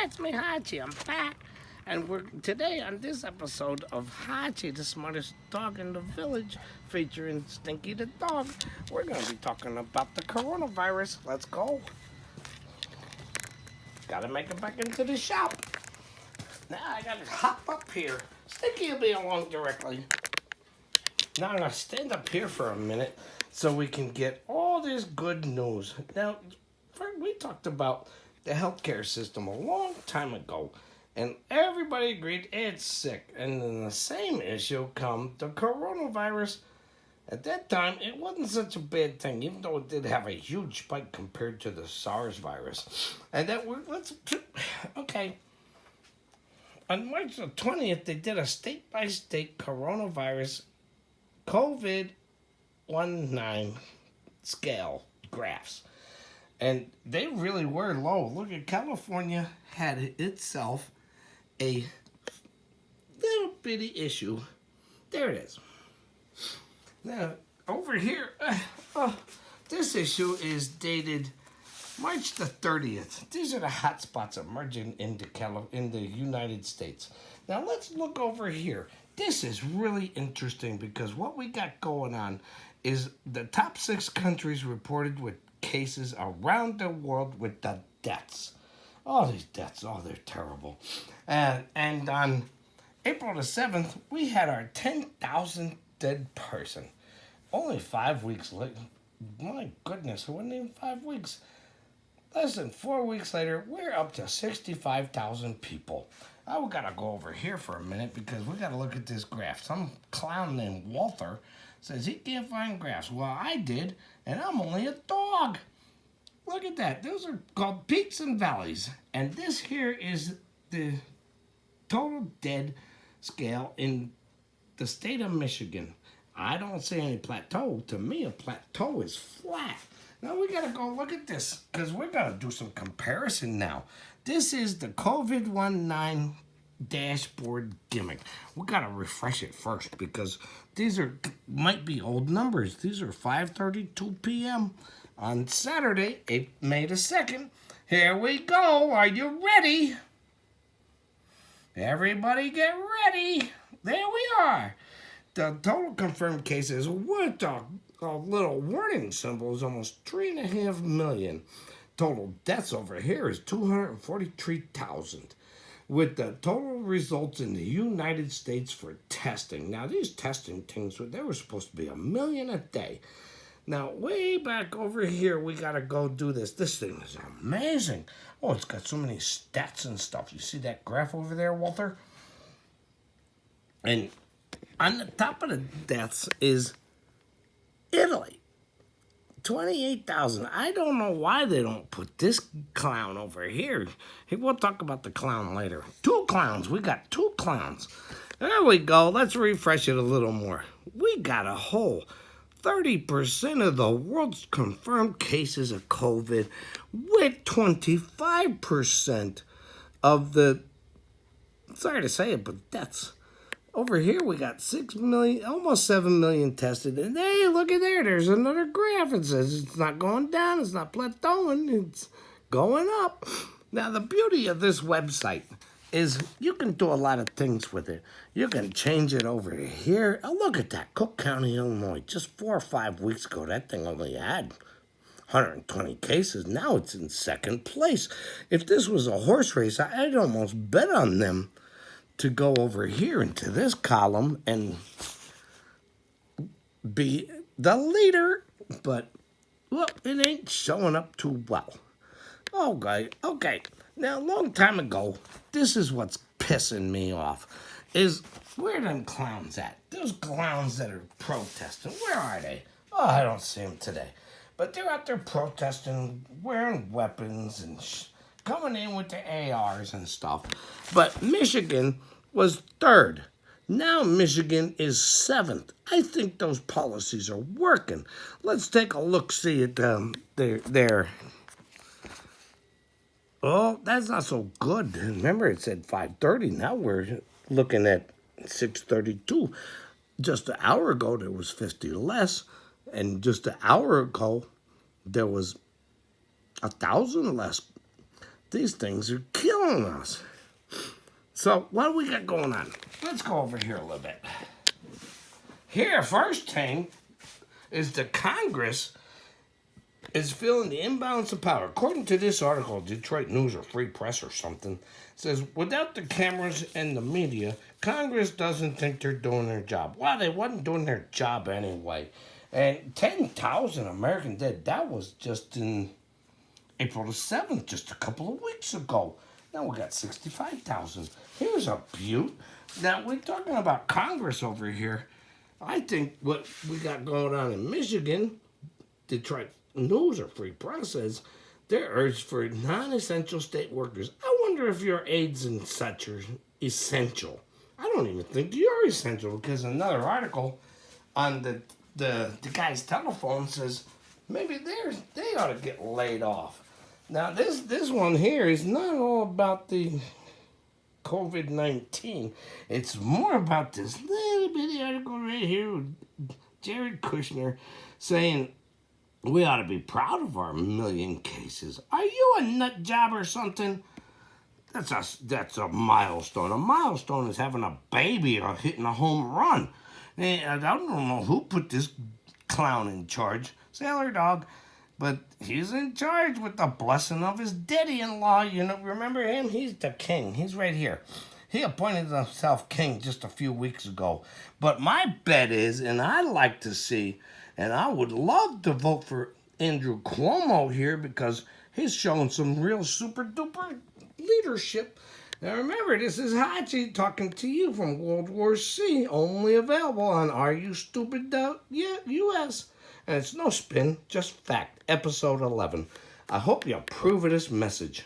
Yeah, it's me, Hatchi. I'm back. And we're today on this episode of Hatchi, the smartest dog in the village, featuring Stinky the dog. We're going to be talking about the coronavirus. Let's go. Gotta make it back into the shop. Now I gotta hop up here. Stinky will be along directly. Now I'm gonna stand up here for a minute so we can get all this good news. Now, we talked about the healthcare system a long time ago, and everybody agreed it's sick. And then the same issue come the coronavirus. At that time, it wasn't such a bad thing, even though it did have a huge spike compared to the SARS virus. And that okay. On March the 20th, they did a state-by-state coronavirus COVID-19 scale graphs. And they really were low. Look at California had itself a little bitty issue. There it is. Now, over here, this issue is dated March the 30th. These are the hot spots emerging in the United States. Now, let's look over here. This is really interesting because what we got going on is the top 6 countries reported with cases around the world with the deaths. Oh, these deaths, they're terrible. And on April the 7th, we had our 10,000th dead person. Only 5 weeks later. My goodness, it wasn't even 5 weeks. Less than 4 weeks later, we're up to 65,000 people. We gotta go over here for a minute because we gotta look at this graph. Some clown named Walter says he can't find graphs. Well, I did, and I'm only a dog. Look at that. Those are called peaks and valleys. And this here is the total dead scale in the state of Michigan. I don't see any plateau. To me, a plateau is flat. Now we gotta go look at this because we're gonna do some comparison now. This is the COVID-19 dashboard gimmick. We gotta refresh it first because these might be old numbers. These are 5:32 p.m. on Saturday, May the 2nd. Here we go. Are you ready? Everybody get ready. There we are. The total confirmed cases with a little warning symbol is almost 3.5 million. Total deaths over here is 243,000. With the total results in the United States for testing. Now, these testing things, they were supposed to be 1 million a day. Now, way back over here, we got to go do this. This thing is amazing. Oh, it's got so many stats and stuff. You see that graph over there, Walter? And on the top of the deaths is Italy. 28,000. I don't know why they don't put this clown over here. We'll talk about the clown later. 2 clowns. We got 2 clowns. There we go. Let's refresh it a little more. We got a whole 30% of the world's confirmed cases of COVID with 25% of the, sorry to say it, but deaths. Over here, we got 6 million, almost 7 million tested. And hey, look at there. There's another graph. It says it's not going down. It's not plateauing. It's going up. Now, the beauty of this website is you can do a lot of things with it. You can change it over here. Oh, look at that. Cook County, Illinois. Just 4 or 5 weeks ago, that thing only had 120 cases. Now it's in 2nd place. If this was a horse race, I'd almost bet on them to go over here into this column and be the leader, but, well, it ain't showing up too well. Okay. Now, a long time ago, this is what's pissing me off, is where are them clowns at? Those clowns that are protesting, where are they? Oh, I don't see them today. But they're out there protesting, wearing weapons and coming in with the ARs and stuff. But Michigan was 3rd. Now Michigan is 7th. I think those policies are working. Let's take a look-see at their. Oh, that's not so good. Remember, it said 5:30. Now we're looking at 6:32. Just an hour ago, there was 50 less. And just an hour ago, there was 1,000 less. These things are killing us. So, what do we got going on? Let's go over here a little bit. Here, first thing is the Congress is feeling the imbalance of power. According to this article, Detroit News or Free Press or something, says, without the cameras and the media, Congress doesn't think they're doing their job. Well, they wasn't doing their job anyway. And 10,000 American dead, that was just in April the 7th, just a couple of weeks ago. Now we got 65,000. Here's a beaut. Now, we're talking about Congress over here. I think what we got going on in Michigan, Detroit News or Free Press says, they're urged for non-essential state workers. I wonder if your aides and such are essential. I don't even think you're essential, because another article on the guy's telephone says maybe they ought to get laid off. Now this one here is not all about the COVID-19. It's more about this little bitty article right here with Jared Kushner saying we ought to be proud of our 1 million cases. Are you a nut job or something? That's a milestone. A milestone is having a baby or hitting a home run. And I don't know who put this clown in charge, Sailor Dog, but he's in charge with the blessing of his daddy-in-law. You know, remember him? He's the king. He's right here. He appointed himself king just a few weeks ago. But my bet is, and I'd like to see, and I would love to vote for Andrew Cuomo here because he's shown some real super-duper leadership. Now remember, this is Hatchi talking to you from World War C, only available on Are You Stupid US. And it's no spin, just fact, episode 11. I hope you approve of this message.